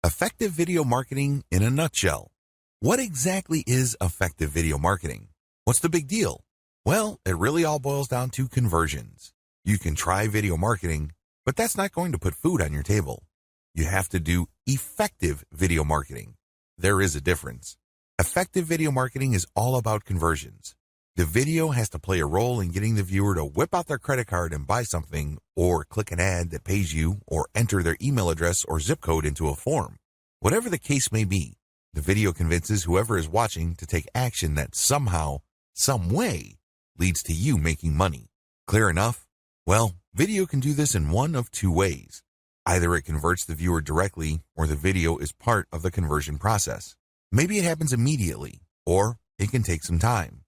Effective video marketing in a nutshell. What exactly is effective video marketing? What's the big deal? Well, it really all boils down to conversions. You can try video marketing, but that's not going to put food on your table. You have to do effective video marketing. There is a difference. Effective video marketing is all about conversions. The video has to play a role in getting the viewer to whip out their credit card and buy something, or click an ad that pays you, or enter their email address or zip code into a form. Whatever the case may be, the video convinces whoever is watching to take action that somehow, some way, leads to you making money. Clear enough? Well, video can do this in one of two ways. Either it converts the viewer directly, or the video is part of the conversion process. Maybe it happens immediately, or it can take some time.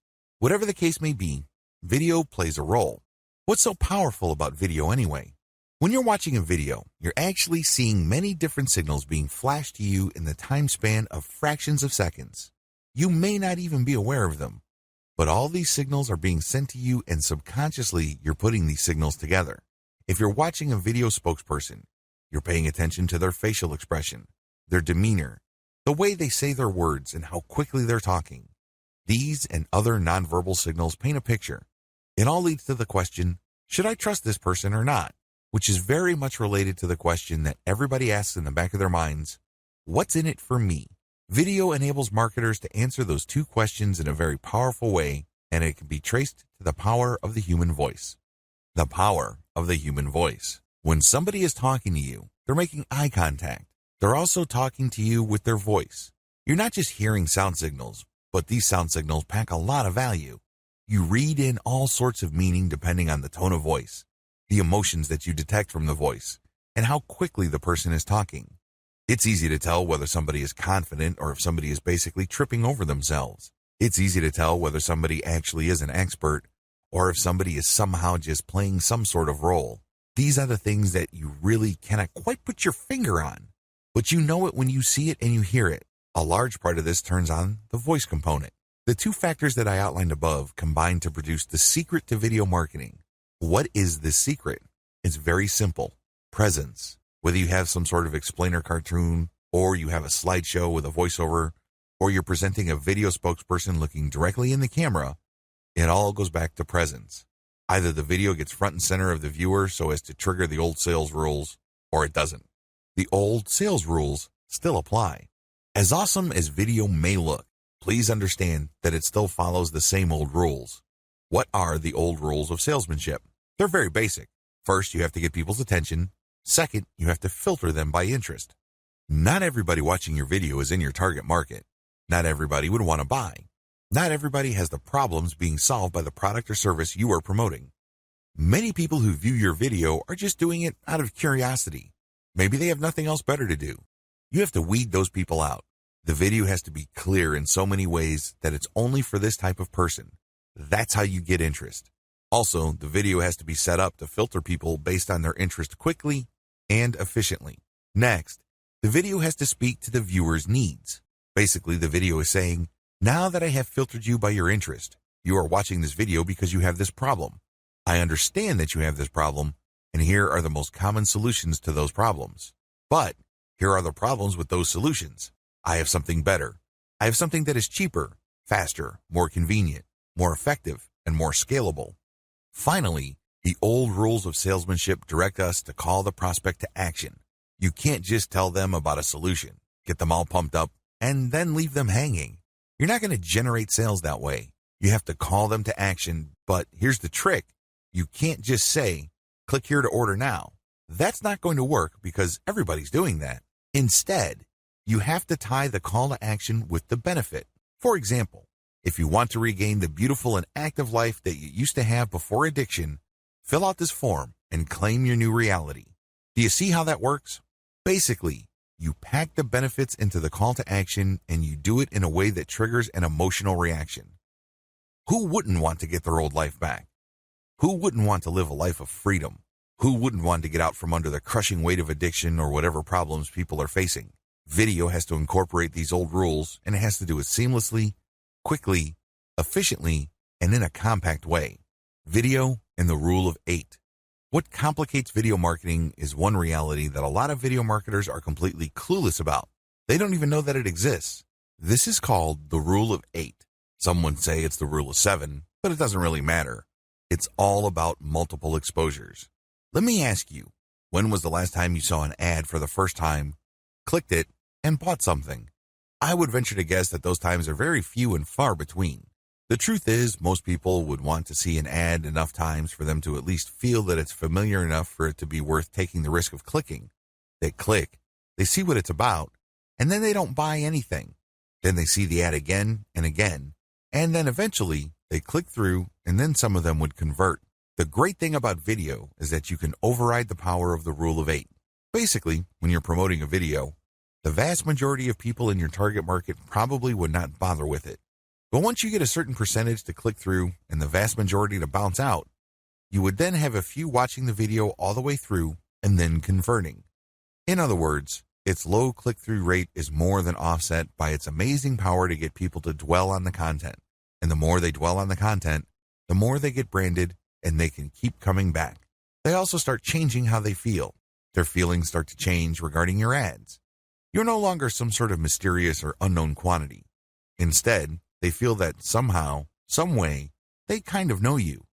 Whatever the case may be, video plays a role. What's so powerful about video anyway? When you're watching a video, you're actually seeing many different signals being flashed to you in the time span of fractions of seconds. You may not even be aware of them, but all these signals are being sent to you, and subconsciously you're putting these signals together. If you're watching a video spokesperson, you're paying attention to their facial expression, their demeanor, the way they say their words, and how quickly they're talking. These and other nonverbal signals paint a picture. It all leads to the question, should I trust this person or not? Which is very much related to the question that everybody asks in the back of their minds, what's in it for me? Video enables marketers to answer those two questions in a very powerful way, and it can be traced to the power of the human voice. The power of the human voice. When somebody is talking to you, they're making eye contact. They're also talking to you with their voice. You're not just hearing sound signals, but these sound signals pack a lot of value. You read in all sorts of meaning depending on the tone of voice, the emotions that you detect from the voice, and how quickly the person is talking. It's easy to tell whether somebody is confident or if somebody is basically tripping over themselves. It's easy to tell whether somebody actually is an expert or if somebody is somehow just playing some sort of role. These are the things that you really cannot quite put your finger on, but you know it when you see it and you hear it. A large part of this turns on the voice component. The two factors that I outlined above combine to produce the secret to video marketing. What is this secret? It's very simple. Presence. Whether you have some sort of explainer cartoon, or you have a slideshow with a voiceover, or you're presenting a video spokesperson looking directly in the camera, it all goes back to presence. Either the video gets front and center of the viewer so as to trigger the old sales rules, or it doesn't. The old sales rules still apply. As awesome as video may look, please understand that it still follows the same old rules. What are the old rules of salesmanship? They're very basic. First, you have to get people's attention. Second, you have to filter them by interest. Not everybody watching your video is in your target market. Not everybody would want to buy. Not everybody has the problems being solved by the product or service you are promoting. Many people who view your video are just doing it out of curiosity. Maybe they have nothing else better to do. You have to weed those people out. The video has to be clear in so many ways that it's only for this type of person. That's how you get interest. Also, the video has to be set up to filter people based on their interest quickly and efficiently. Next, the video has to speak to the viewer's needs. Basically, the video is saying, now that I have filtered you by your interest, you are watching this video because you have this problem. I understand that you have this problem, and here are the most common solutions to those problems. But here are the problems with those solutions. I have something better. I have something that is cheaper, faster, more convenient, more effective, and more scalable. Finally, the old rules of salesmanship direct us to call the prospect to action. You can't just tell them about a solution, get them all pumped up, and then leave them hanging. You're not going to generate sales that way. You have to call them to action, but here's the trick. You can't just say, click here to order now. That's not going to work because everybody's doing that. Instead, you have to tie the call to action with the benefit. For example, if you want to regain the beautiful and active life that you used to have before addiction, fill out this form and claim your new reality. Do you see how that works? Basically, you pack the benefits into the call to action and you do it in a way that triggers an emotional reaction. Who wouldn't want to get their old life back? Who wouldn't want to live a life of freedom? Who wouldn't want to get out from under the crushing weight of addiction or whatever problems people are facing? Video has to incorporate these old rules, and it has to do it seamlessly, quickly, efficiently, and in a compact way. Video and the rule of 8. What complicates video marketing is one reality that a lot of video marketers are completely clueless about. They don't even know that it exists. This is called the rule of 8. Some would say it's the rule of 7, but it doesn't really matter. It's all about multiple exposures. Let me ask you, when was the last time you saw an ad for the first time, clicked it, and bought something? I would venture to guess that those times are very few and far between. The truth is, most people would want to see an ad enough times for them to at least feel that it's familiar enough for it to be worth taking the risk of clicking. They click, they see what it's about, and then they don't buy anything. Then they see the ad again and again, and then eventually they click through, and then some of them would convert. The great thing about video is that you can override the power of the rule of 8. Basically, when you're promoting a video, the vast majority of people in your target market probably would not bother with it. But once you get a certain percentage to click through and the vast majority to bounce out, you would then have a few watching the video all the way through and then converting. In other words, its low click-through rate is more than offset by its amazing power to get people to dwell on the content. And the more they dwell on the content, the more they get branded and they can keep coming back. They also start changing how they feel. Their feelings start to change regarding your ads. You're no longer some sort of mysterious or unknown quantity. Instead, they feel that somehow, some way, they kind of know you.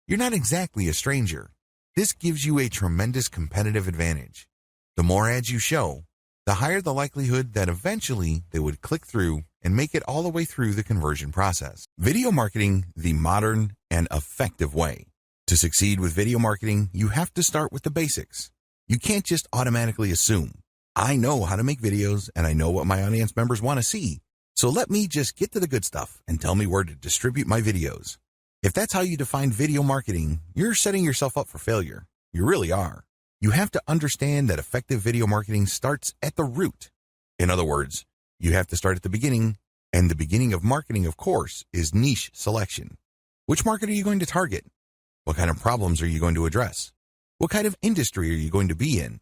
You're not exactly a stranger. This gives you a tremendous competitive advantage. The more ads you show, the higher the likelihood that eventually they would click through and make it all the way through the conversion process. Video marketing the modern and effective way. To succeed with video marketing, you have to start with the basics. You can't just automatically assume, I know how to make videos and I know what my audience members want to see. So let me just get to the good stuff and tell me where to distribute my videos. If that's how you define video marketing, you're setting yourself up for failure. You really are. You have to understand that effective video marketing starts at the root. In other words, you have to start at the beginning, and the beginning of marketing, of course, is niche selection. Which market are you going to target? What kind of problems are you going to address? What kind of industry are you going to be in?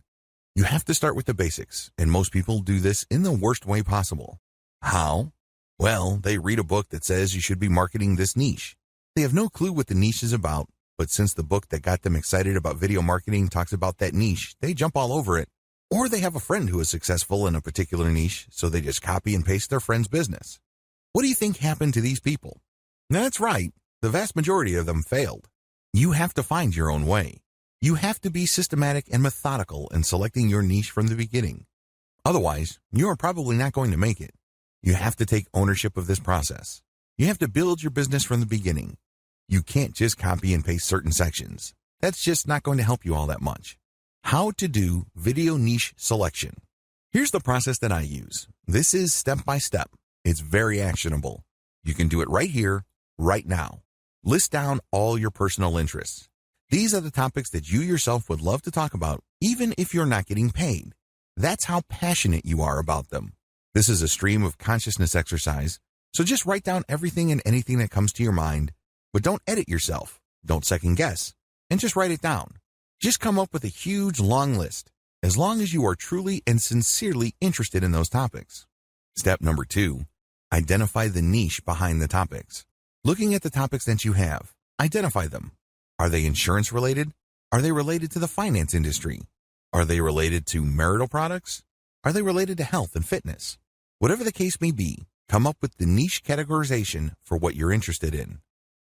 You have to start with the basics, and most people do this in the worst way possible. How? Well, they read a book that says you should be marketing this niche. They have no clue what the niche is about, but since the book that got them excited about video marketing talks about that niche, they jump all over it. Or they have a friend who is successful in a particular niche, so they just copy and paste their friend's business. What do you think happened to these people? That's right, the vast majority of them failed. You have to find your own way. You have to be systematic and methodical in selecting your niche from the beginning. Otherwise, you are probably not going to make it. You have to take ownership of this process. You have to build your business from the beginning. You can't just copy and paste certain sections. That's just not going to help you all that much. How to do video niche selection. Here's the process that I use. This is step by step. It's very actionable. You can do it right here, right now. List down all your personal interests. These are the topics that you yourself would love to talk about, even if you're not getting paid. That's how passionate you are about them. This is a stream of consciousness exercise, so just write down everything and anything that comes to your mind, but don't edit yourself, don't second guess, and just write it down. Just come up with a huge long list, as long as you are truly and sincerely interested in those topics. Step number 2, identify the niche behind the topics. Looking at the topics that you have, identify them. Are they insurance related? Are they related to the finance industry? Are they related to marital products? Are they related to health and fitness? Whatever the case may be, come up with the niche categorization for what you're interested in.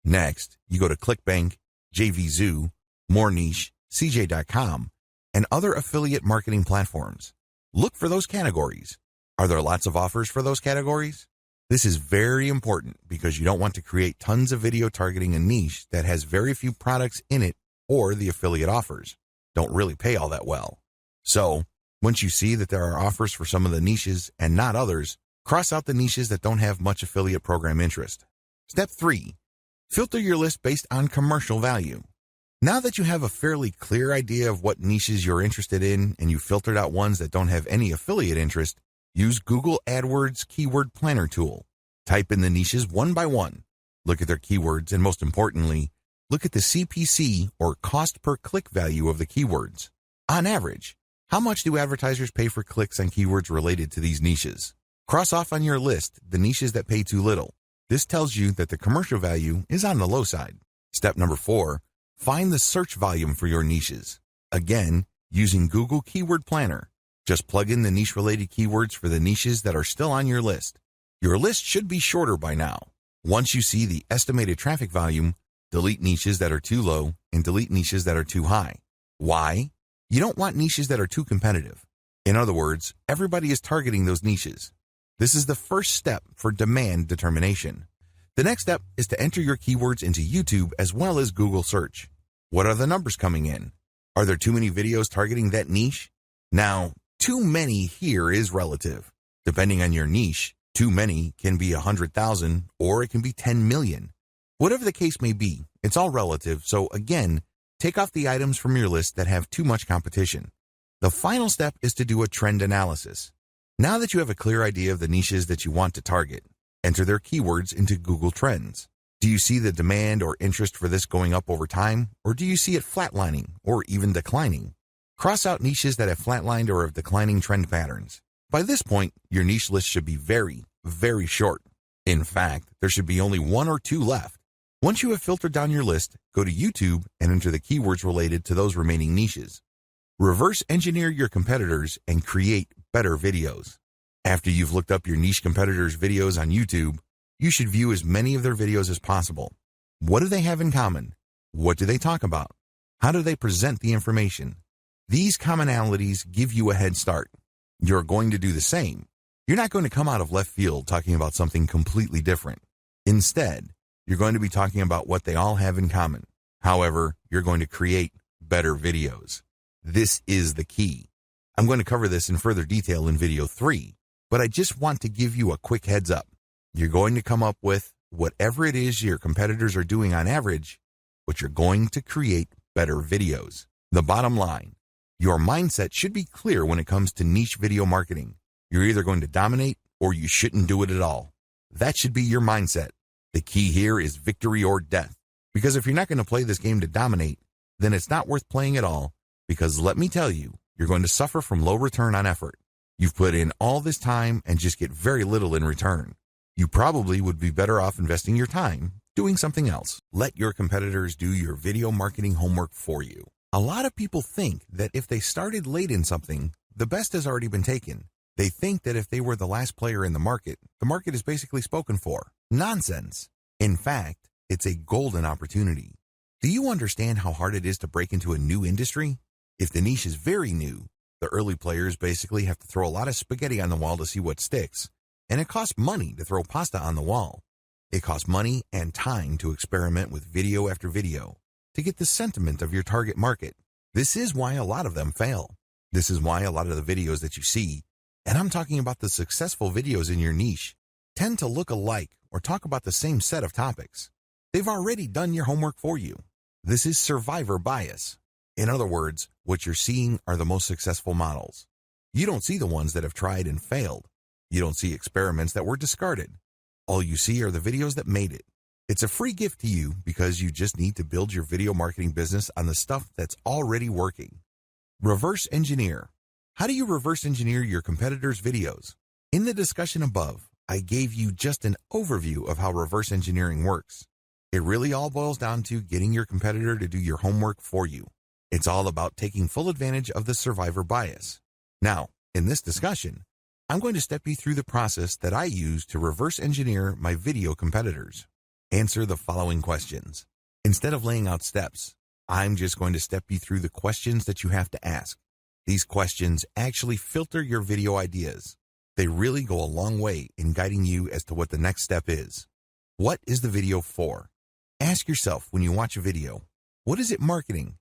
Next, you go to ClickBank, JVZoo, More Niche, CJ.com, and other affiliate marketing platforms. Look for those categories. Are there lots of offers for those categories? This is very important because you don't want to create tons of video targeting a niche that has very few products in it, or the affiliate offers don't really pay all that well. So, once you see that there are offers for some of the niches and not others, cross out the niches that don't have much affiliate program interest. Step 3, filter your list based on commercial value. Now that you have a fairly clear idea of what niches you're interested in and you filtered out ones that don't have any affiliate interest, use Google AdWords Keyword Planner tool. Type in the niches one by one. Look at their keywords, and most importantly, look at the CPC or cost per click value of the keywords. On average, how much do advertisers pay for clicks on keywords related to these niches? Cross off on your list the niches that pay too little. This tells you that the commercial value is on the low side. Step number 4, Find the search volume for your niches. Again, using Google Keyword Planner. Just plug in the niche-related keywords for the niches that are still on your list. Your list should be shorter by now. Once you see the estimated traffic volume, delete niches that are too low and delete niches that are too high. Why? You don't want niches that are too competitive. In other words, everybody is targeting those niches. This is the first step for demand determination. The next step is to enter your keywords into YouTube as well as Google search. What are the numbers coming in? Are there too many videos targeting that niche? Now, too many here is relative. Depending on your niche, too many can be 100,000 or it can be 10 million. Whatever the case may be, it's all relative. So again, take off the items from your list that have too much competition. The final step is to do a trend analysis. Now that you have a clear idea of the niches that you want to target, enter their keywords into Google Trends. Do you see the demand or interest for this going up over time, or do you see it flatlining or even declining? Cross out niches that have flatlined or have declining trend patterns. By this point, your niche list should be very, very short. In fact, there should be only 1 or 2 left. Once you have filtered down your list, go to YouTube and enter the keywords related to those remaining niches. Reverse engineer your competitors and create better videos. After you've looked up your niche competitors' videos on YouTube, you should view as many of their videos as possible. What do they have in common? What do they talk about? How do they present the information? These commonalities give you a head start. You're going to do the same. You're not going to come out of left field talking about something completely different. Instead, you're going to be talking about what they all have in common. However, you're going to create better videos. This is the key. I'm going to cover this in further detail in video 3, but I just want to give you a quick heads up. You're going to come up with whatever it is your competitors are doing on average, but you're going to create better videos. The bottom line, your mindset should be clear when it comes to niche video marketing. You're either going to dominate or you shouldn't do it at all. That should be your mindset. The key here is victory or death. Because if you're not going to play this game to dominate, then it's not worth playing at all. Because let me tell you, you're going to suffer from low return on effort. You've put in all this time and just get very little in return. You probably would be better off investing your time doing something else. Let your competitors do your video marketing homework for you. A lot of people think that if they started late in something, the best has already been taken. They think that if they were the last player in the market is basically spoken for. Nonsense. In fact, it's a golden opportunity. Do you understand how hard it is to break into a new industry? If the niche is very new, the early players basically have to throw a lot of spaghetti on the wall to see what sticks. And it costs money to throw pasta on the wall. It costs money and time to experiment with video after video to get the sentiment of your target market. This is why a lot of them fail. This is why a lot of the videos that you see, and I'm talking about the successful videos in your niche, tend to look alike or talk about the same set of topics. They've already done your homework for you. This is survivor bias. In other words, what you're seeing are the most successful models. You don't see the ones that have tried and failed. You don't see experiments that were discarded. All you see are the videos that made it. It's a free gift to you because you just need to build your video marketing business on the stuff that's already working. Reverse engineer. How do you reverse engineer your competitors' videos? In the discussion above, I gave you just an overview of how reverse engineering works. It really all boils down to getting your competitor to do your homework for you. It's all about taking full advantage of the survivor bias. Now, in this discussion, I'm going to step you through the process that I use to reverse engineer my video competitors. Answer the following questions. Instead of laying out steps, I'm just going to step you through the questions that you have to ask. These questions actually filter your video ideas. They really go a long way in guiding you as to what the next step is. What is the video for? Ask yourself when you watch a video, what is it marketing?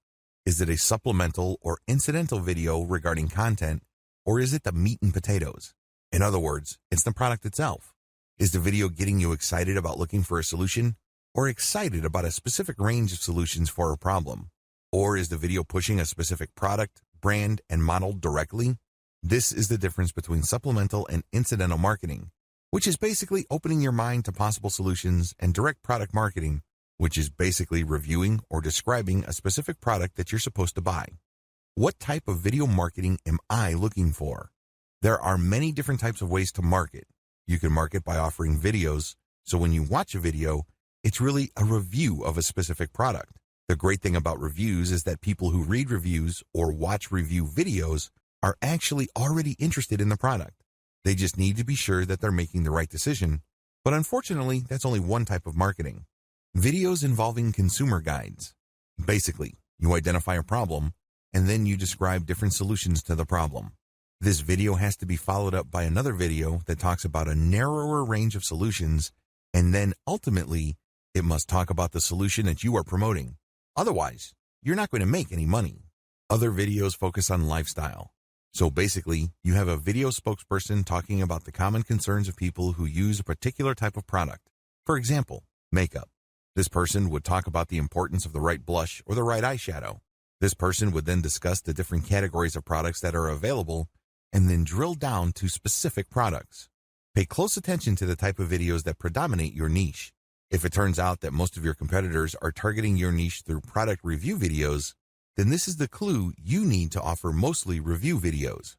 Is it a supplemental or incidental video regarding content, or is it the meat and potatoes? In other words, it's the product itself. Is the video getting you excited about looking for a solution, or excited about a specific range of solutions for a problem? Or is the video pushing a specific product, brand, and model directly? This is the difference between supplemental and incidental marketing, which is basically opening your mind to possible solutions, and direct product marketing, which is basically reviewing or describing a specific product that you're supposed to buy. What type of video marketing am I looking for? There are many different types of ways to market. You can market by offering videos, so when you watch a video, it's really a review of a specific product. The great thing about reviews is that people who read reviews or watch review videos are actually already interested in the product. They just need to be sure that they're making the right decision. But unfortunately, that's only one type of marketing. Videos involving consumer guides. Basically, you identify a problem, and then you describe different solutions to the problem. This video has to be followed up by another video that talks about a narrower range of solutions, and then ultimately, it must talk about the solution that you are promoting. Otherwise, you're not going to make any money. Other videos focus on lifestyle. So basically, you have a video spokesperson talking about the common concerns of people who use a particular type of product. For example, makeup. This person would talk about the importance of the right blush or the right eyeshadow. This person would then discuss the different categories of products that are available and then drill down to specific products. Pay close attention to the type of videos that predominate your niche. If it turns out that most of your competitors are targeting your niche through product review videos, then this is the clue you need to offer mostly review videos.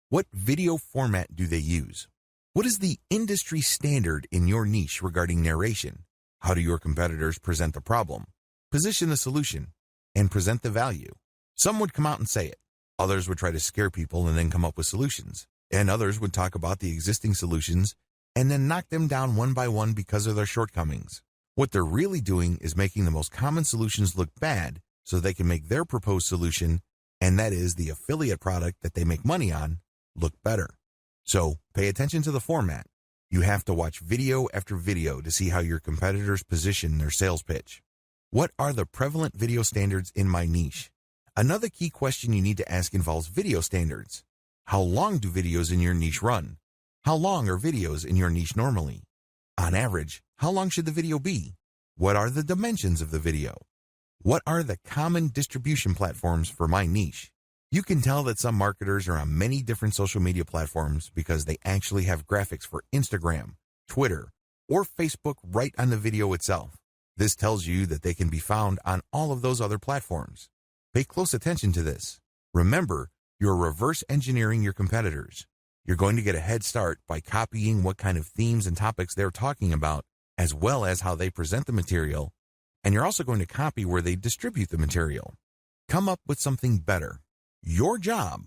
What video format do they use? What is the industry standard in your niche regarding narration? How do your competitors present the problem, position the solution, and present the value? Some would come out and say it. Others would try to scare people and then come up with solutions. And others would talk about the existing solutions and then knock them down one by one because of their shortcomings. What they're really doing is making the most common solutions look bad so they can make their proposed solution, and that is the affiliate product that they make money on, look better. So pay attention to the format. You have to watch video after video to see how your competitors position their sales pitch. What are the prevalent video standards in my niche? Another key question you need to ask involves video standards. How long do videos in your niche run? How long are videos in your niche normally? On average, how long should the video be? What are the dimensions of the video? What are the common distribution platforms for my niche? You can tell that some marketers are on many different social media platforms because they actually have graphics for Instagram, Twitter, or Facebook right on the video itself. This tells you that they can be found on all of those other platforms. Pay close attention to this. Remember, you're reverse engineering your competitors. You're going to get a head start by copying what kind of themes and topics they're talking about, as well as how they present the material, and you're also going to copy where they distribute the material. Come up with something better. Your job.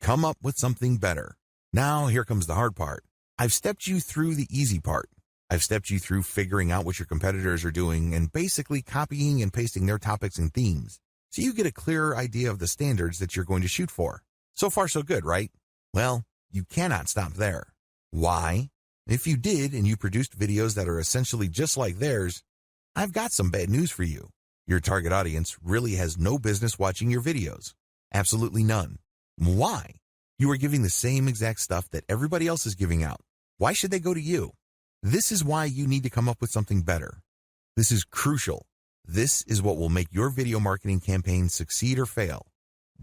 Come up with something better. Now, here comes the hard part. I've stepped you through the easy part. I've stepped you through figuring out what your competitors are doing and basically copying and pasting their topics and themes, so you get a clearer idea of the standards that you're going to shoot for. So far, so good, right? Well, you cannot stop there. Why? If you did and you produced videos that are essentially just like theirs, I've got some bad news for you. Your target audience really has no business watching your videos. Absolutely none. Why? You are giving the same exact stuff that everybody else is giving out. Why should they go to you? This is why you need to come up with something better. This is crucial. This is what will make your video marketing campaign succeed or fail.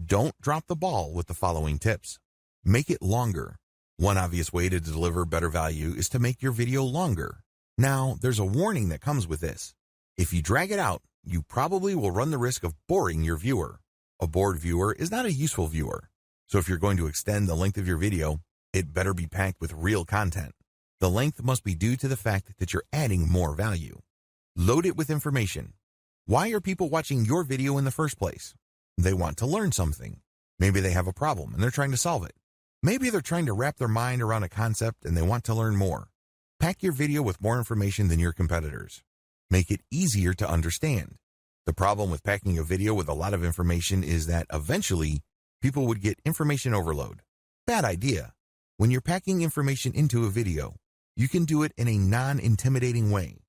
Don't drop the ball with the following tips. Make it longer. One obvious way to deliver better value is to make your video longer. Now, there's a warning that comes with this. If you drag it out, you probably will run the risk of boring your viewer. A bored viewer is not a useful viewer. So if you're going to extend the length of your video, it better be packed with real content. The length must be due to the fact that you're adding more value. Load it with information. Why are people watching your video in the first place? They want to learn something. Maybe they have a problem and they're trying to solve it. Maybe they're trying to wrap their mind around a concept and they want to learn more. Pack your video with more information than your competitors. Make it easier to understand. The problem with packing a video with a lot of information is that eventually people would get information overload. Bad idea. When you're packing information into a video, you can do it in a non-intimidating way.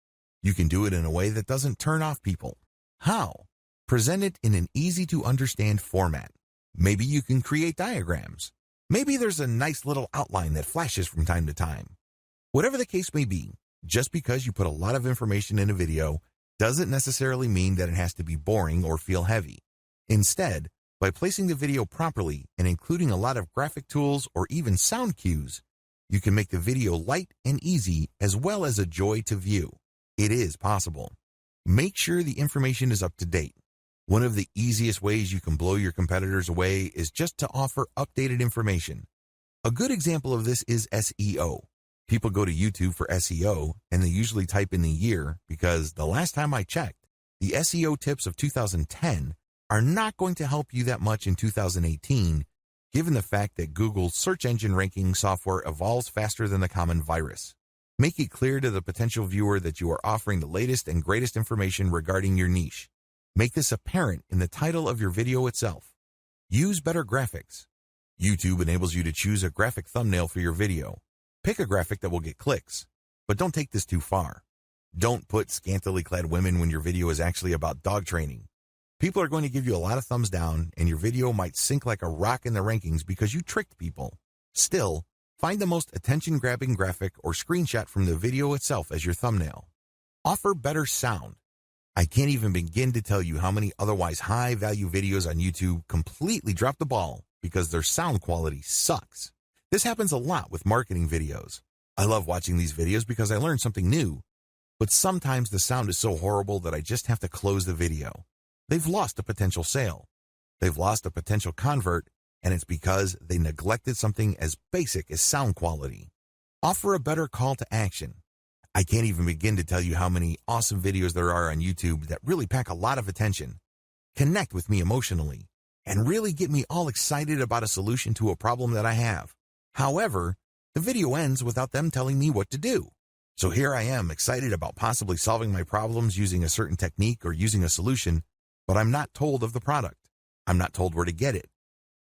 You can do it in a way that doesn't turn off people. How? Present it in an easy-to-understand format. Maybe you can create diagrams. Maybe there's a nice little outline that flashes from time to time. Whatever the case may be, just because you put a lot of information in a video doesn't necessarily mean that it has to be boring or feel heavy. Instead, by placing the video properly and including a lot of graphic tools or even sound cues, you can make the video light and easy as well as a joy to view. It is possible. Make sure the information is up to date. One of the easiest ways you can blow your competitors away is just to offer updated information. A good example of this is SEO. People go to YouTube for SEO and they usually type in the year because the last time I checked, The SEO tips of 2010 are not going to help you that much in 2018, given the fact that Google's search engine ranking software evolves faster than the common virus. Make it clear to the potential viewer that you are offering the latest and greatest information regarding your niche. Make this apparent in the title of your video itself. Use better graphics. YouTube enables you to choose a graphic thumbnail for your video. Pick a graphic that will get clicks, but don't take this too far. Don't put scantily clad women when your video is actually about dog training. People are going to give you a lot of thumbs down, and your video might sink like a rock in the rankings because you tricked people. Still, find the most attention-grabbing graphic or screenshot from the video itself as your thumbnail. Offer better sound. I can't even begin to tell you how many otherwise high-value videos on YouTube completely drop the ball because their sound quality sucks. This happens a lot with marketing videos. I love watching these videos because I learn something new, but sometimes the sound is so horrible that I just have to close the video. They've lost a potential sale. They've lost a potential convert, and it's because they neglected something as basic as sound quality. Offer a better call to action. I can't even begin to tell you how many awesome videos there are on YouTube that really pack a lot of attention, connect with me emotionally, and really get me all excited about a solution to a problem that I have. However, the video ends without them telling me what to do. So here I am excited about possibly solving my problems using a certain technique or using a solution, but I'm not told of the product. I'm not told where to get it.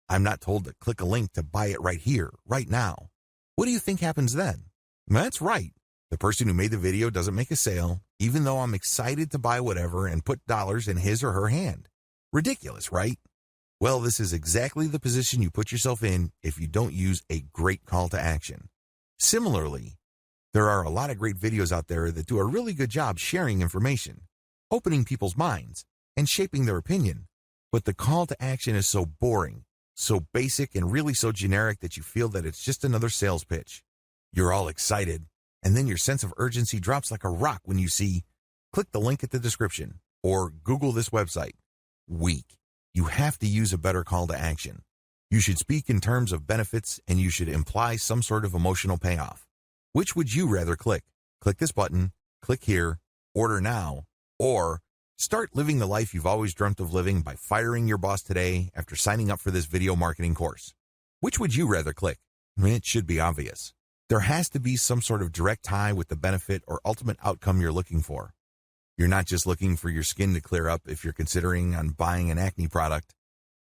I'm not told to click a link to buy it right here, right now. What do you think happens then? That's right. The person who made the video doesn't make a sale, even though I'm excited to buy whatever and put dollars in his or her hand. Ridiculous, right? Well, this is exactly the position you put yourself in if you don't use a great call to action. Similarly, there are a lot of great videos out there that do a really good job sharing information, opening people's minds, and shaping their opinion. But the call to action is so boring, so basic, and really so generic that you feel that it's just another sales pitch. You're all excited, and then your sense of urgency drops like a rock when you see, click the link at the description, or Google this website. Weak. You have to use a better call to action. You should speak in terms of benefits, and you should imply some sort of emotional payoff. Which would you rather click? Click this button, click here, order now, or start living the life you've always dreamt of living by firing your boss today after signing up for this video marketing course. Which would you rather click? It should be obvious. There has to be some sort of direct tie with the benefit or ultimate outcome you're looking for. You're not just looking for your skin to clear up if you're considering on buying an acne product.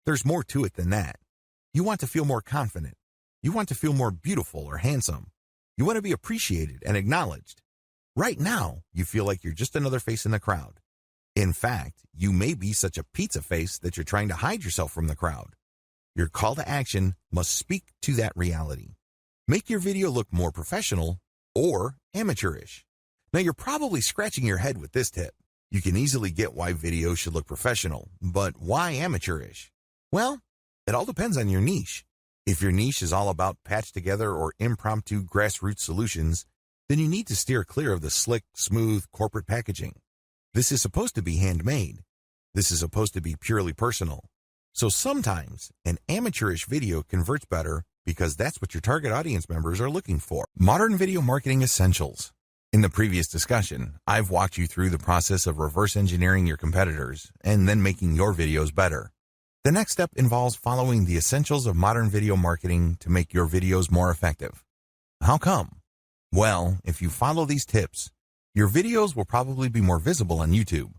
There's more to it than that. You want to feel more confident. You want to feel more beautiful or handsome. You want to be appreciated and acknowledged. Right now, you feel like you're just another face in the crowd. In fact, you may be such a pizza face that you're trying to hide yourself from the crowd. Your call to action must speak to that reality. Make your video look more professional or amateurish. Now, you're probably scratching your head with this tip. You can easily get why videos should look professional, but why amateurish? Well, it all depends on your niche. If your niche is all about patched-together or impromptu grassroots solutions, then you need to steer clear of the slick, smooth corporate packaging. This is supposed to be handmade. This is supposed to be purely personal. So sometimes an amateurish video converts better because that's what your target audience members are looking for. Modern video marketing essentials. In the previous discussion, I've walked you through the process of reverse engineering your competitors and then making your videos better. The next step involves following the essentials of modern video marketing to make your videos more effective. How come? Well, if you follow these tips, your videos will probably be more visible on YouTube.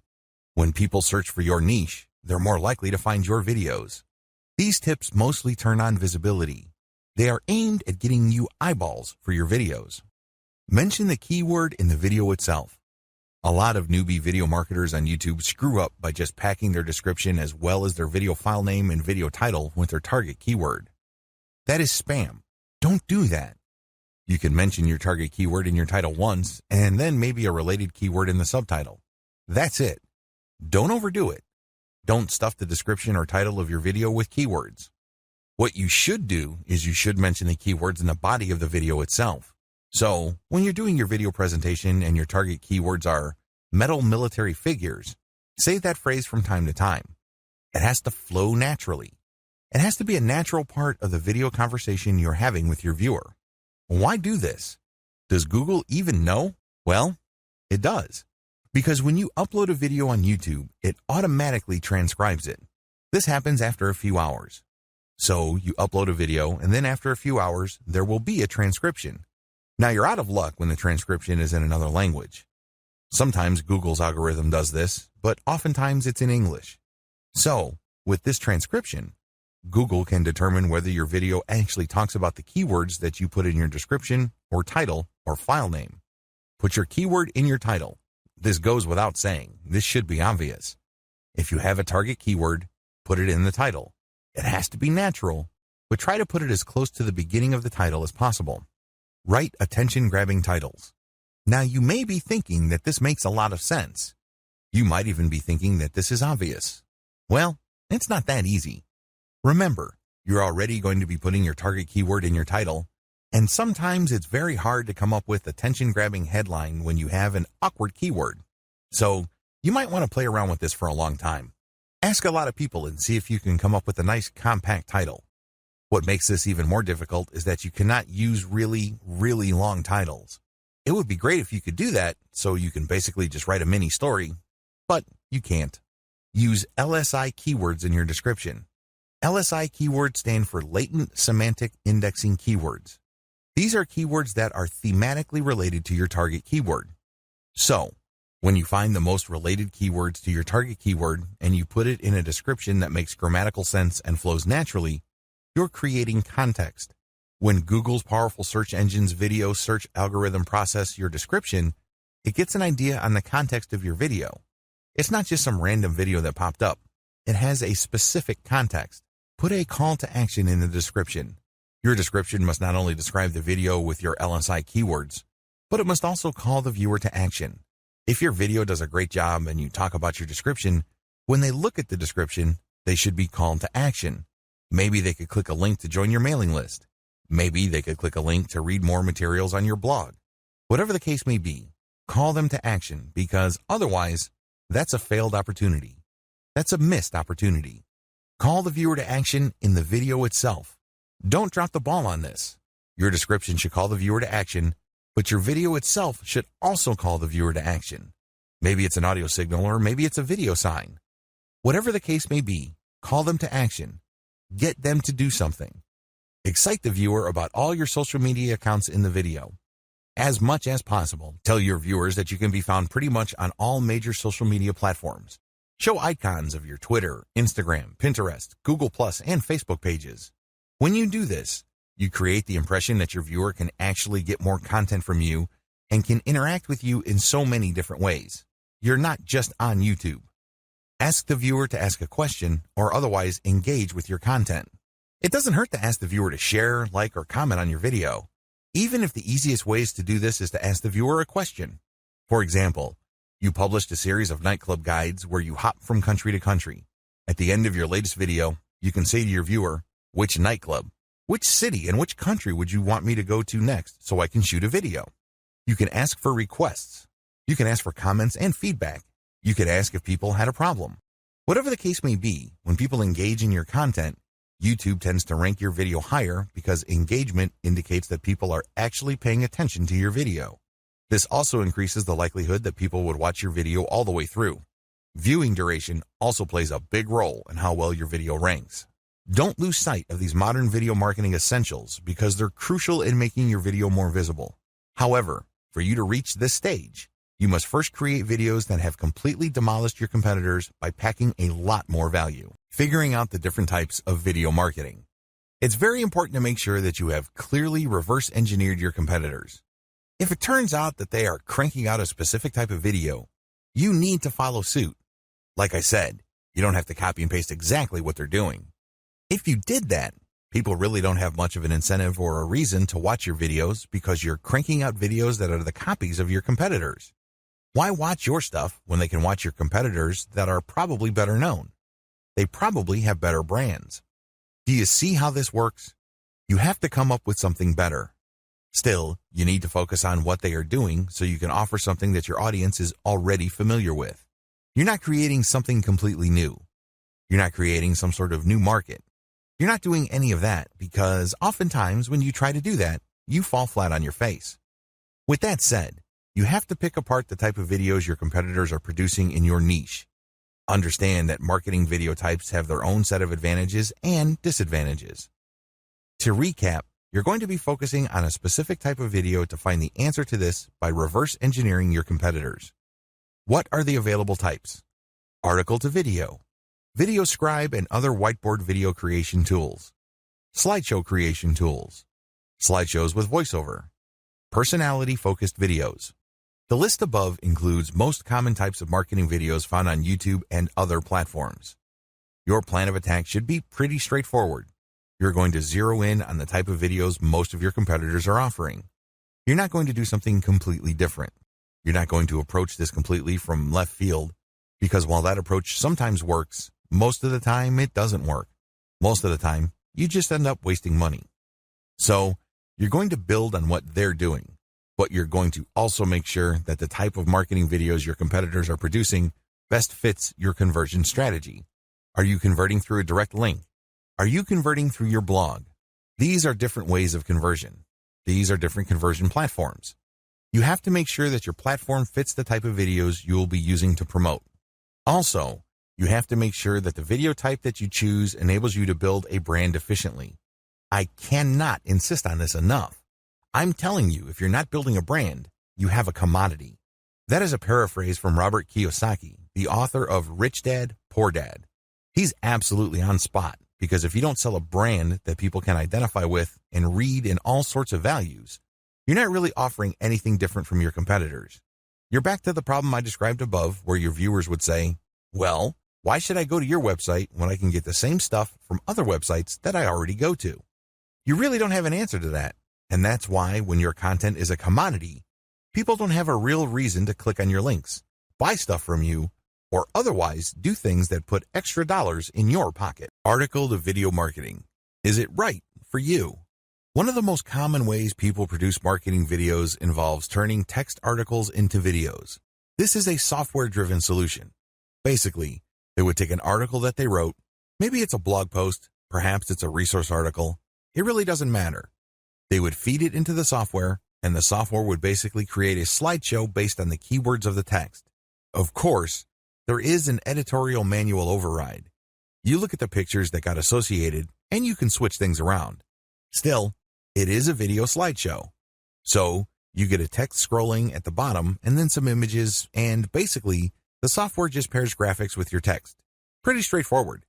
When people search for your niche, they're more likely to find your videos. These tips mostly turn on visibility. They are aimed at getting you eyeballs for your videos. Mention the keyword in the video itself. A lot of newbie video marketers on YouTube screw up by just packing their description as well as their video file name and video title with their target keyword. That is spam. Don't do that. You can mention your target keyword in your title once and then maybe a related keyword in the subtitle. That's it. Don't overdo it. Don't stuff the description or title of your video with keywords. What you should do is you should mention the keywords in the body of the video itself. So, when you're doing your video presentation and your target keywords are metal military figures, say that phrase from time to time. It has to flow naturally. It has to be a natural part of the video conversation you're having with your viewer. Why do this? Does Google even know? Well, it does. Because when you upload a video on YouTube, it automatically transcribes it. This happens after a few hours. So you upload a video, and then after a few hours, there will be a transcription. Now you're out of luck when the transcription is in another language. Sometimes Google's algorithm does this, but oftentimes it's in English. So, with this transcription, Google can determine whether your video actually talks about the keywords that you put in your description or title or file name. Put your keyword in your title. This goes without saying. This should be obvious. If you have a target keyword, put it in the title. It has to be natural, but try to put it as close to the beginning of the title as possible. Write attention-grabbing titles. Now, you may be thinking that this makes a lot of sense. You might even be thinking that this is obvious. Well, it's not that easy. Remember, you're already going to be putting your target keyword in your title, and sometimes it's very hard to come up with attention-grabbing headline when you have an awkward keyword. So, you might want to play around with this for a long time. Ask a lot of people and see if you can come up with a nice compact title. What makes this even more difficult is that you cannot use really, really long titles. It would be great if you could do that, so you can basically just write a mini story, but you can't. Use LSI keywords in your description. LSI keywords stand for Latent Semantic Indexing Keywords. These are keywords that are thematically related to your target keyword. So, when you find the most related keywords to your target keyword and you put it in a description that makes grammatical sense and flows naturally, you're creating context. When Google's powerful search engine's video search algorithm processes your description, it gets an idea on the context of your video. It's not just some random video that popped up. It has a specific context. Put a call to action in the description. Your description must not only describe the video with your LSI keywords, but it must also call the viewer to action. If your video does a great job and you talk about your description, when they look at the description, they should be called to action. Maybe they could click a link to join your mailing list. Maybe they could click a link to read more materials on your blog. Whatever the case may be, call them to action, because otherwise, that's a failed opportunity. That's a missed opportunity. Call the viewer to action in the video itself. Don't drop the ball on this. Your description should call the viewer to action, but your video itself should also call the viewer to action. Maybe it's an audio signal or maybe it's a video sign. Whatever the case may be, call them to action. Get them to do something. Excite the viewer about all your social media accounts in the video. As much as possible, tell your viewers that you can be found pretty much on all major social media platforms. Show icons of your Twitter, Instagram, Pinterest, Google+, and Facebook pages. When you do this, you create the impression that your viewer can actually get more content from you and can interact with you in so many different ways. You're not just on YouTube. Ask the viewer to ask a question or otherwise engage with your content. It doesn't hurt to ask the viewer to share, like, or comment on your video. Even if the easiest ways to do this is to ask the viewer a question. For example, you published a series of nightclub guides where you hop from country to country. At the end of your latest video, you can say to your viewer, which nightclub, which city, and which country would you want me to go to next so I can shoot a video? You can ask for requests. You can ask for comments and feedback. You could ask if people had a problem. Whatever the case may be, when people engage in your content, YouTube tends to rank your video higher because engagement indicates that people are actually paying attention to your video. This also increases the likelihood that people would watch your video all the way through. Viewing duration also plays a big role in how well your video ranks. Don't lose sight of these modern video marketing essentials because they're crucial in making your video more visible. However, for you to reach this stage, you must first create videos that have completely demolished your competitors by packing a lot more value. Figuring out the different types of video marketing. It's very important to make sure that you have clearly reverse engineered your competitors. If it turns out that they are cranking out a specific type of video, you need to follow suit. Like I said, you don't have to copy and paste exactly what they're doing. If you did that, people really don't have much of an incentive or a reason to watch your videos because you're cranking out videos that are the copies of your competitors. Why watch your stuff when they can watch your competitors that are probably better known? They probably have better brands. Do you see how this works? You have to come up with something better. Still, you need to focus on what they are doing so you can offer something that your audience is already familiar with. You're not creating something completely new. You're not creating some sort of new market. You're not doing any of that because oftentimes when you try to do that, you fall flat on your face. With that said, You have to pick apart the type of videos your competitors are producing in your niche. Understand that marketing video types have their own set of advantages and disadvantages. To recap, you're going to be focusing on a specific type of video to find the answer to this by reverse engineering your competitors. What are the available types? Article to video, video scribe and other whiteboard video creation tools, slideshow creation tools, slideshows with voiceover, personality-focused videos. The list above includes most common types of marketing videos found on YouTube and other platforms. Your plan of attack should be pretty straightforward. You're going to zero in on the type of videos most of your competitors are offering. You're not going to do something completely different. You're not going to approach this completely from left field, because while that approach sometimes works, most of the time it doesn't work. Most of the time, you just end up wasting money. So, you're going to build on what they're doing, but you're going to also make sure that the type of marketing videos your competitors are producing best fits your conversion strategy. Are you converting through a direct link? Are you converting through your blog? These are different ways of conversion. These are different conversion platforms. You have to make sure that your platform fits the type of videos you will be using to promote. Also, you have to make sure that the video type that you choose enables you to build a brand efficiently. I cannot insist on this enough. I'm telling you, if you're not building a brand, you have a commodity. That is a paraphrase from Robert Kiyosaki, the author of Rich Dad, Poor Dad. He's absolutely on spot, because if you don't sell a brand that people can identify with and read in all sorts of values, you're not really offering anything different from your competitors. You're back to the problem I described above, where your viewers would say, well, why should I go to your website when I can get the same stuff from other websites that I already go to? You really don't have an answer to that. And that's why when your content is a commodity, people don't have a real reason to click on your links, buy stuff from you, or otherwise do things that put extra dollars in your pocket. Article to video marketing. Is it right for you? One of the most common ways people produce marketing videos involves turning text articles into videos. This is a software-driven solution. Basically, they would take an article that they wrote, maybe it's a blog post, perhaps it's a resource article, it really doesn't matter. They would feed it into the software, and the software would basically create a slideshow based on the keywords of the text. Of course, there is an editorial manual override. You look at the pictures that got associated, and you can switch things around. Still, it is a video slideshow. So, you get a text scrolling at the bottom, and then some images, and basically, the software just pairs graphics with your text. Pretty straightforward.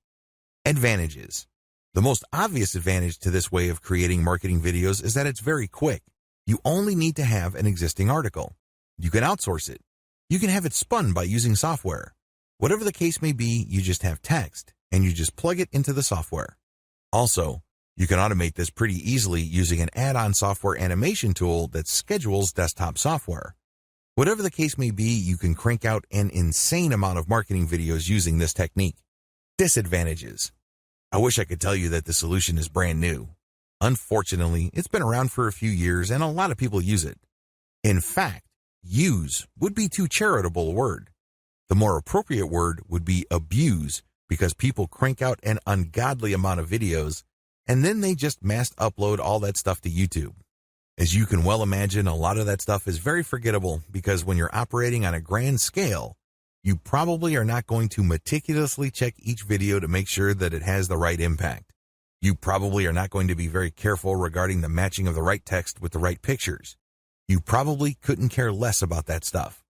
Advantages. The most obvious advantage to this way of creating marketing videos is that it's very quick. You only need to have an existing article. You can outsource it. You can have it spun by using software. Whatever the case may be, you just have text, and you just plug it into the software. Also, you can automate this pretty easily using an add-on software animation tool that schedules desktop software. Whatever the case may be, you can crank out an insane amount of marketing videos using this technique. Disadvantages. I wish I could tell you that the solution is brand new. Unfortunately, it's been around for a few years and a lot of people use it. In fact, use would be too charitable a word. The more appropriate word would be abuse, because people crank out an ungodly amount of videos and then they just mass upload all that stuff to YouTube. As you can well imagine, a lot of that stuff is very forgettable because when you're operating on a grand scale, you probably are not going to meticulously check each video to make sure that it has the right impact. You probably are not going to be very careful regarding the matching of the right text with the right pictures. You probably couldn't care less about that stuff.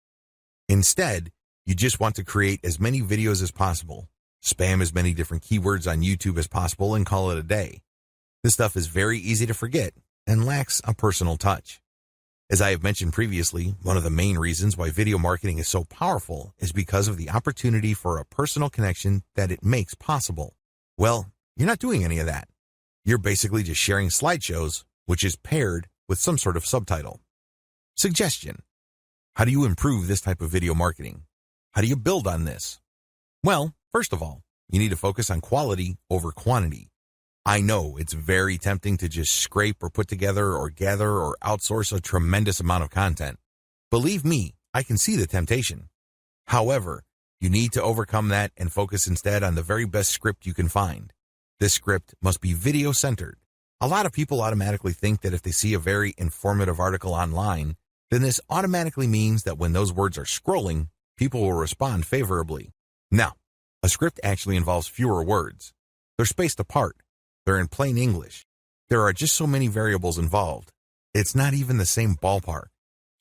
Instead, you just want to create as many videos as possible, spam as many different keywords on YouTube as possible, and call it a day. This stuff is very easy to forget and lacks a personal touch. As I have mentioned previously, one of the main reasons why video marketing is so powerful is because of the opportunity for a personal connection that it makes possible. Well, you're not doing any of that. You're basically just sharing slideshows, which is paired with some sort of subtitle. Suggestion. How do you improve this type of video marketing? How do you build on this? Well, first of all, you need to focus on quality over quantity. I know it's very tempting to just scrape or put together or gather or outsource a tremendous amount of content. Believe me, I can see the temptation. However, you need to overcome that and focus instead on the very best script you can find. This script must be video-centered. A lot of people automatically think that if they see a very informative article online, then this automatically means that when those words are scrolling, people will respond favorably. Now, a script actually involves fewer words. They're spaced apart. They're in plain English. There are just so many variables involved. It's not even the same ballpark.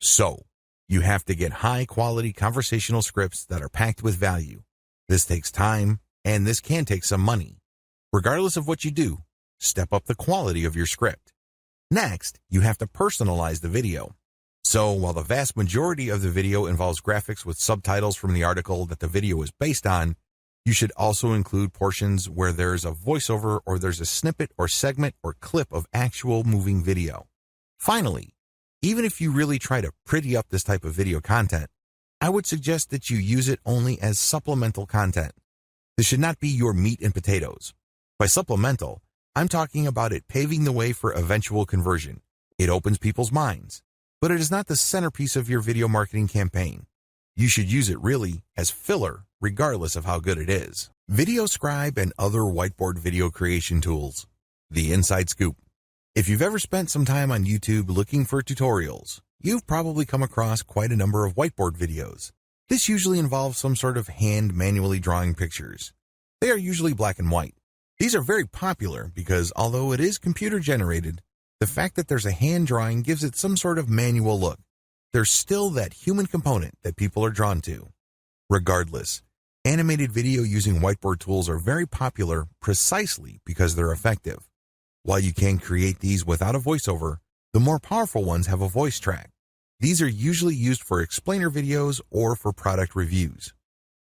So, you have to get high-quality conversational scripts that are packed with value. This takes time, and this can take some money. Regardless of what you do, step up the quality of your script. Next, you have to personalize the video. So, while the vast majority of the video involves graphics with subtitles from the article that the video is based on, you should also include portions where there's a voiceover or there's a snippet or segment or clip of actual moving video. Finally, even if you really try to pretty up this type of video content, I would suggest that you use it only as supplemental content. This should not be your meat and potatoes. By supplemental, I'm talking about it paving the way for eventual conversion. It opens people's minds, but it is not the centerpiece of your video marketing campaign. You should use it really as filler, regardless of how good it is. VideoScribe and other whiteboard video creation tools. The inside scoop. If you've ever spent some time on YouTube looking for tutorials, you've probably come across quite a number of whiteboard videos. This usually involves some sort of hand manually drawing pictures. They are usually black and white. These are very popular because although it is computer generated, the fact that there's a hand drawing gives it some sort of manual look. There's still that human component that people are drawn to. Regardless, animated video using whiteboard tools are very popular precisely because they're effective. While you can create these without a voiceover, the more powerful ones have a voice track. These are usually used for explainer videos or for product reviews.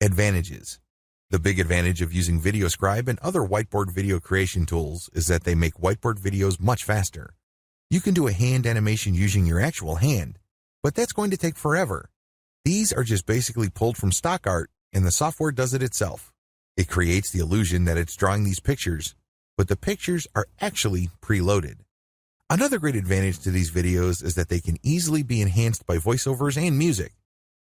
Advantages. The big advantage of using VideoScribe and other whiteboard video creation tools is that they make whiteboard videos much faster. You can do a hand animation using your actual hand, but that's going to take forever. These are just basically pulled from stock art, and the software does it itself. It creates the illusion that it's drawing these pictures, but the pictures are actually preloaded. Another great advantage to these videos is that they can easily be enhanced by voiceovers and music.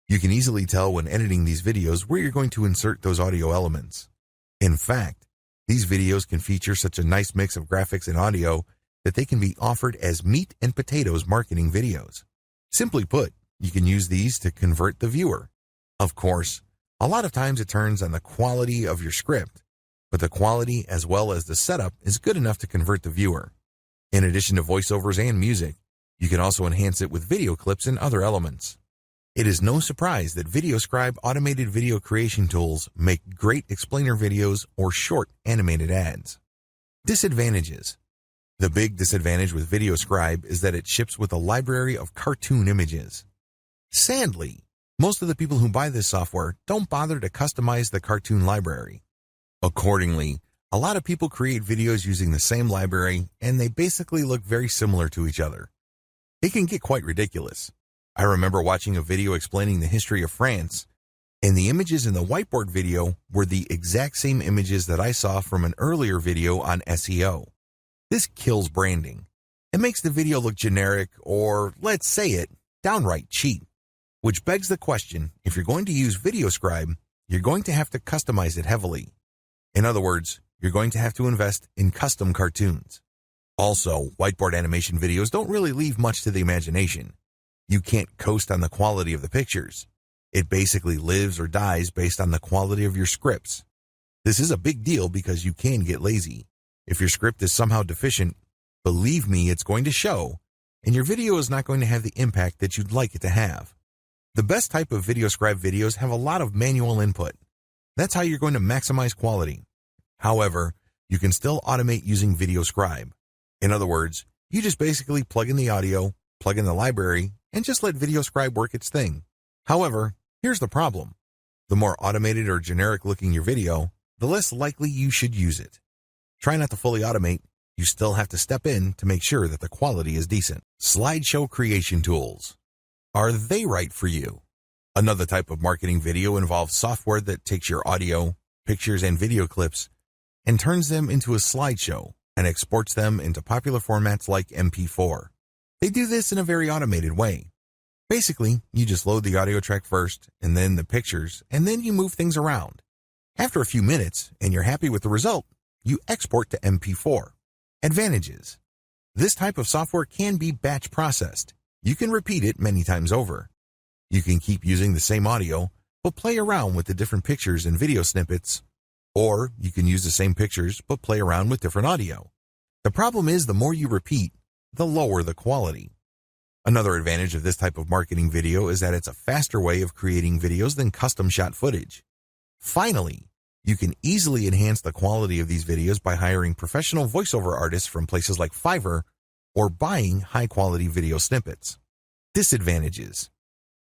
You can easily tell when editing these videos where you're going to insert those audio elements. In fact, these videos can feature such a nice mix of graphics and audio that they can be offered as meat and potatoes marketing videos. Simply put, you can use these to convert the viewer. Of course, a lot of times it turns on the quality of your script, but the quality as well as the setup is good enough to convert the viewer. In addition to voiceovers and music, you can also enhance it with video clips and other elements. It is no surprise that VideoScribe automated video creation tools make great explainer videos or short animated ads. Disadvantages. The big disadvantage with VideoScribe is that it ships with a library of cartoon images. Sadly, most of the people who buy this software don't bother to customize the cartoon library. Accordingly, a lot of people create videos using the same library, and they basically look very similar to each other. It can get quite ridiculous. I remember watching a video explaining the history of France, and the images in the whiteboard video were the exact same images that I saw from an earlier video on SEO. This kills branding. It makes the video look generic or, let's say it, downright cheap. Which begs the question, if you're going to use VideoScribe, you're going to have to customize it heavily. In other words, you're going to have to invest in custom cartoons. Also, whiteboard animation videos don't really leave much to the imagination. You can't coast on the quality of the pictures. It basically lives or dies based on the quality of your scripts. This is a big deal because you can get lazy. If your script is somehow deficient, believe me, it's going to show, and your video is not going to have the impact that you'd like it to have. The best type of VideoScribe videos have a lot of manual input. That's how you're going to maximize quality. However, you can still automate using VideoScribe. In other words, you just basically plug in the audio, plug in the library, and just let VideoScribe work its thing. However, here's the problem. The more automated or generic looking your video, the less likely you should use it. Try not to fully automate. You still have to step in to make sure that the quality is decent. Slideshow creation tools. Are they right for you? Another type of marketing video involves software that takes your audio, pictures, and video clips and turns them into a slideshow and exports them into popular formats like MP4. They do this in a very automated way. Basically, you just load the audio track first, and then the pictures, and then you move things around. After a few minutes, and you're happy with the result, you export to MP4. Advantages. This type of software can be batch processed. You can repeat it many times over. You can keep using the same audio, but play around with the different pictures and video snippets. Or you can use the same pictures, but play around with different audio. The problem is the more you repeat, the lower the quality. Another advantage of this type of marketing video is that it's a faster way of creating videos than custom shot footage. Finally, you can easily enhance the quality of these videos by hiring professional voiceover artists from places like Fiverr or buying high-quality video snippets. Disadvantages.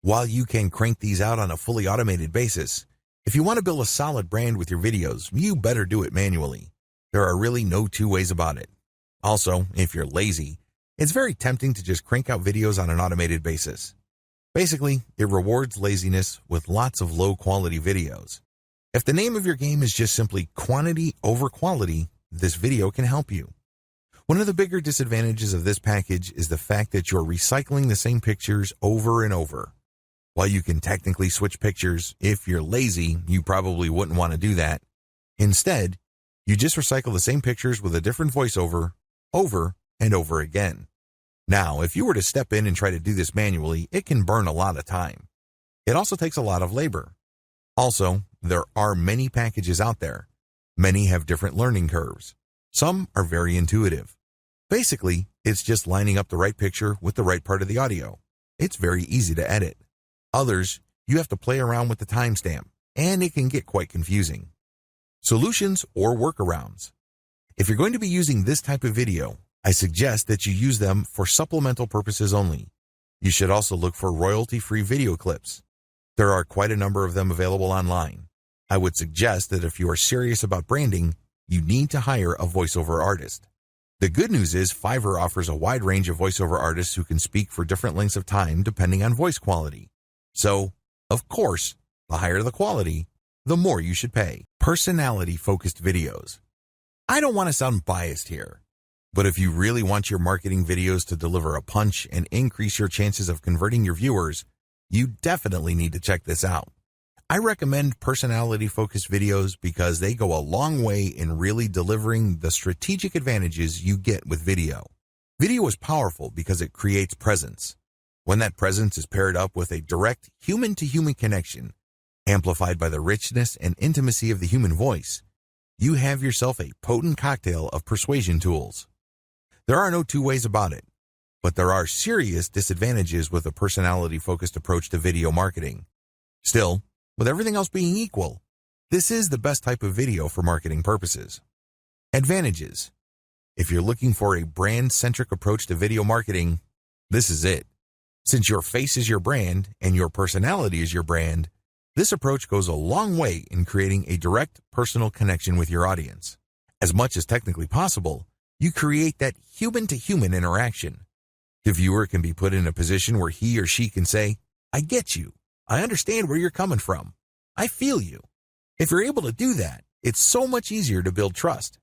While you can crank these out on a fully automated basis, if you want to build a solid brand with your videos, you better do it manually. There are really no two ways about it. Also, if you're lazy, it's very tempting to just crank out videos on an automated basis. Basically, it rewards laziness with lots of low-quality videos. If the name of your game is just simply quantity over quality, this video can help you. One of the bigger disadvantages of this package is the fact that you're recycling the same pictures over and over. While you can technically switch pictures, if you're lazy, you probably wouldn't want to do that. Instead, you just recycle the same pictures with a different voiceover over and over again. Now, if you were to step in and try to do this manually, it can burn a lot of time. It also takes a lot of labor. Also, there are many packages out there. Many have different learning curves. Some are very intuitive. Basically, it's just lining up the right picture with the right part of the audio. It's very easy to edit. Others, you have to play around with the timestamp, and it can get quite confusing. Solutions or workarounds. If you're going to be using this type of video, I suggest that you use them for supplemental purposes only. You should also look for royalty-free video clips. There are quite a number of them available online. I would suggest that if you are serious about branding, you need to hire a voiceover artist. The good news is Fiverr offers a wide range of voiceover artists who can speak for different lengths of time depending on voice quality. So, of course, the higher the quality, the more you should pay. Personality-focused videos. I don't want to sound biased here, but if you really want your marketing videos to deliver a punch and increase your chances of converting your viewers, you definitely need to check this out. I recommend personality-focused videos because they go a long way in really delivering the strategic advantages you get with video. Video is powerful because it creates presence. When that presence is paired up with a direct human-to-human connection, amplified by the richness and intimacy of the human voice, you have yourself a potent cocktail of persuasion tools. There are no two ways about it, but there are serious disadvantages with a personality-focused approach to video marketing. Still, with everything else being equal, this is the best type of video for marketing purposes. Advantages. If you're looking for a brand-centric approach to video marketing, this is it. Since your face is your brand and your personality is your brand, this approach goes a long way in creating a direct personal connection with your audience. As much as technically possible, you create that human-to-human interaction. The viewer can be put in a position where he or she can say, "I get you. I understand where you're coming from. I feel you." If you're able to do that, it's so much easier to build trust.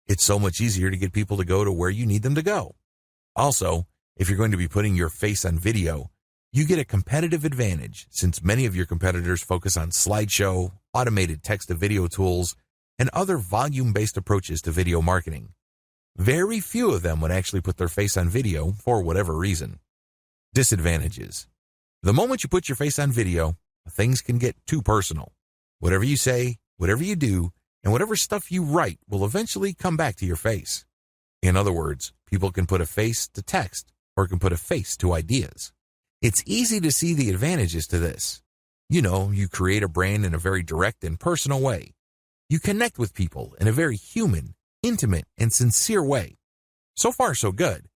It's so much easier to get people to go to where you need them to go. Also, if you're going to be putting your face on video, you get a competitive advantage since many of your competitors focus on slideshow, automated text-to-video tools, and other volume-based approaches to video marketing. Very few of them would actually put their face on video for whatever reason. Disadvantages. The moment you put your face on video, things can get too personal. Whatever you say, whatever you do, and whatever stuff you write will eventually come back to your face. In other words, people can put a face to text or can put a face to ideas. It's easy to see the advantages to this. You create a brand in a very direct and personal way. You connect with people in a very human, intimate, and sincere way. So far, so good.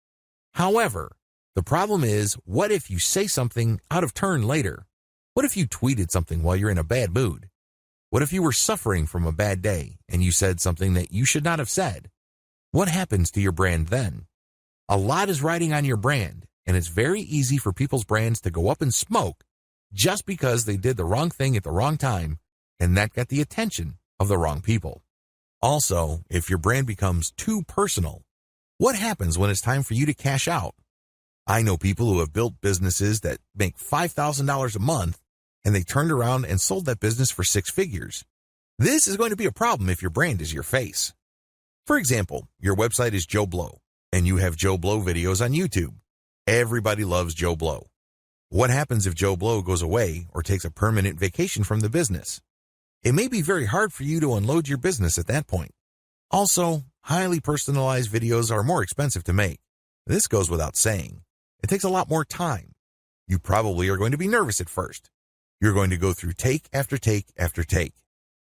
However, the problem is, what if you say something out of turn later? What if you tweeted something while you're in a bad mood? What if you were suffering from a bad day and you said something that you should not have said? What happens to your brand then? A lot is riding on your brand, and it's very easy for people's brands to go up in smoke just because they did the wrong thing at the wrong time, and that got the attention of the wrong people. Also, if your brand becomes too personal, what happens when it's time for you to cash out? I know people who have built businesses that make $5,000 a month, and they turned around and sold that business for 6 figures. This is going to be a problem if your brand is your face. For example, your website is Joe Blow, and you have Joe Blow videos on YouTube. Everybody loves Joe Blow. What happens if Joe Blow goes away or takes a permanent vacation from the business? It may be very hard for you to unload your business at that point. Also, highly personalized videos are more expensive to make. This goes without saying. It takes a lot more time. You probably are going to be nervous at first. You're going to go through take after take after take.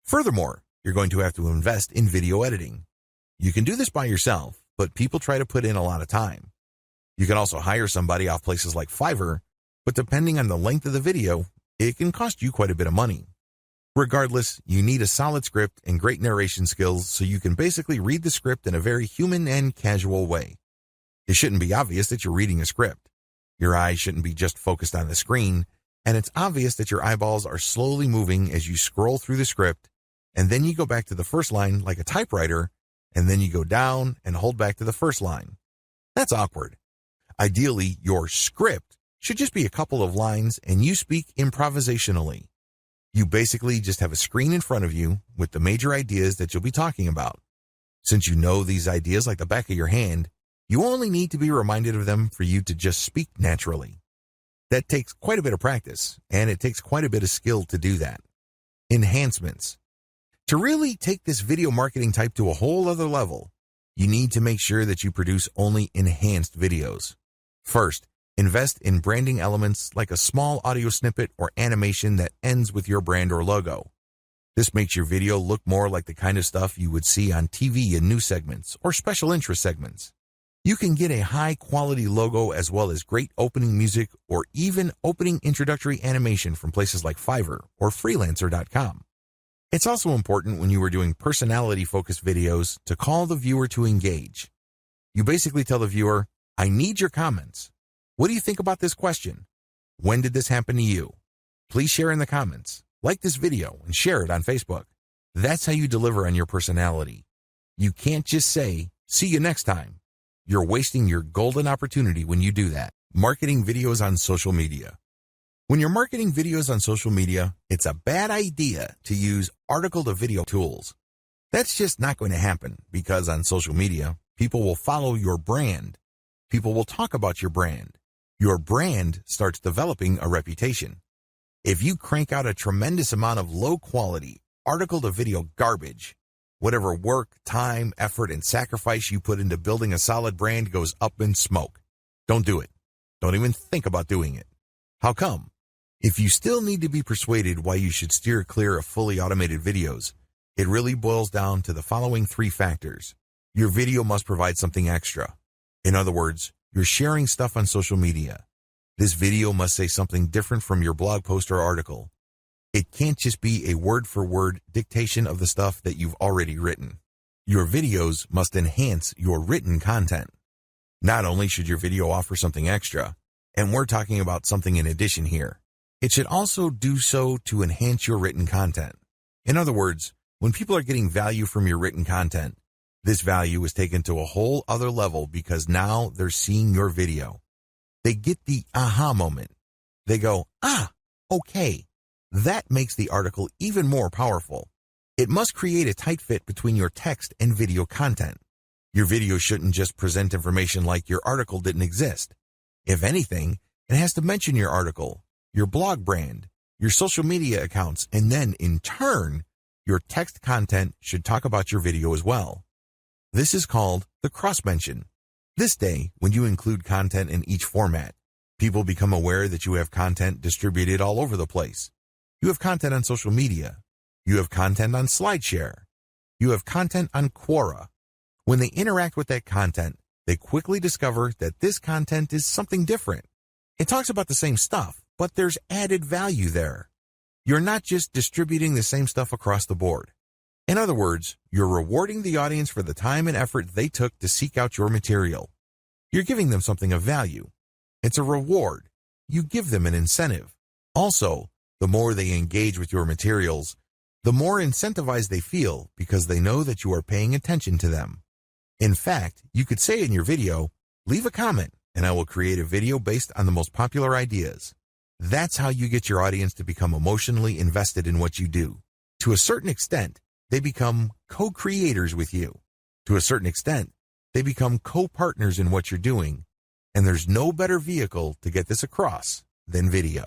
Furthermore, you're going to have to invest in video editing. You can do this by yourself, but people try to put in a lot of time. You can also hire somebody off places like Fiverr, but depending on the length of the video, it can cost you quite a bit of money. Regardless, you need a solid script and great narration skills so you can basically read the script in a very human and casual way. It shouldn't be obvious that you're reading a script. Your eyes shouldn't be just focused on the screen, and it's obvious that your eyeballs are slowly moving as you scroll through the script, and then you go back to the first line like a typewriter, and then you go down and hold back to the first line. That's awkward. Ideally, your script should just be a couple of lines and you speak improvisationally. You basically just have a screen in front of you with the major ideas that you'll be talking about. Since you know these ideas like the back of your hand, you only need to be reminded of them for you to just speak naturally. That takes quite a bit of practice, and it takes quite a bit of skill to do that. Enhancements. To really take this video marketing type to a whole other level, you need to make sure that you produce only enhanced videos. First, invest in branding elements like a small audio snippet or animation that ends with your brand or logo. This makes your video look more like the kind of stuff you would see on TV in news segments or special interest segments. You can get a high-quality logo as well as great opening music or even opening introductory animation from places like Fiverr or Freelancer.com. It's also important when you are doing personality-focused videos to call the viewer to engage. You basically tell the viewer, I need your comments. What do you think about this question? When did this happen to you? Please share in the comments, like this video, and share it on Facebook. That's how you deliver on your personality. You can't just say, see you next time. You're wasting your golden opportunity when you do that. Marketing videos on social media. When you're marketing videos on social media, it's a bad idea to use article-to-video tools. That's just not going to happen because on social media, people will follow your brand. People will talk about your brand. Your brand starts developing a reputation. If you crank out a tremendous amount of low-quality, article-to-video garbage, whatever work, time, effort, and sacrifice you put into building a solid brand goes up in smoke. Don't do it. Don't even think about doing it. How come? If you still need to be persuaded why you should steer clear of fully automated videos, it really boils down to the following 3 factors. Your video must provide something extra. In other words, you're sharing stuff on social media. This video must say something different from your blog post or article. It can't just be a word-for-word dictation of the stuff that you've already written. Your videos must enhance your written content. Not only should your video offer something extra, and we're talking about something in addition here, it should also do so to enhance your written content. In other words, when people are getting value from your written content, this value is taken to a whole other level because now they're seeing your video. They get the aha moment. They go, okay. That makes the article even more powerful. It must create a tight fit between your text and video content. Your video shouldn't just present information like your article didn't exist. If anything, it has to mention your article, your blog brand, your social media accounts, and then, in turn, your text content should talk about your video as well. This is called the cross-mention. This day, when you include content in each format, people become aware that you have content distributed all over the place. You have content on social media. You have content on SlideShare. You have content on Quora. When they interact with that content, they quickly discover that this content is something different. It talks about the same stuff, but there's added value there. You're not just distributing the same stuff across the board. In other words, you're rewarding the audience for the time and effort they took to seek out your material. You're giving them something of value. It's a reward. You give them an incentive. Also, the more they engage with your materials, the more incentivized they feel because they know that you are paying attention to them. In fact, you could say in your video, leave a comment and I will create a video based on the most popular ideas. That's how you get your audience to become emotionally invested in what you do. To a certain extent, they become co-creators with you. To a certain extent, they become co-partners in what you're doing. And there's no better vehicle to get this across than video.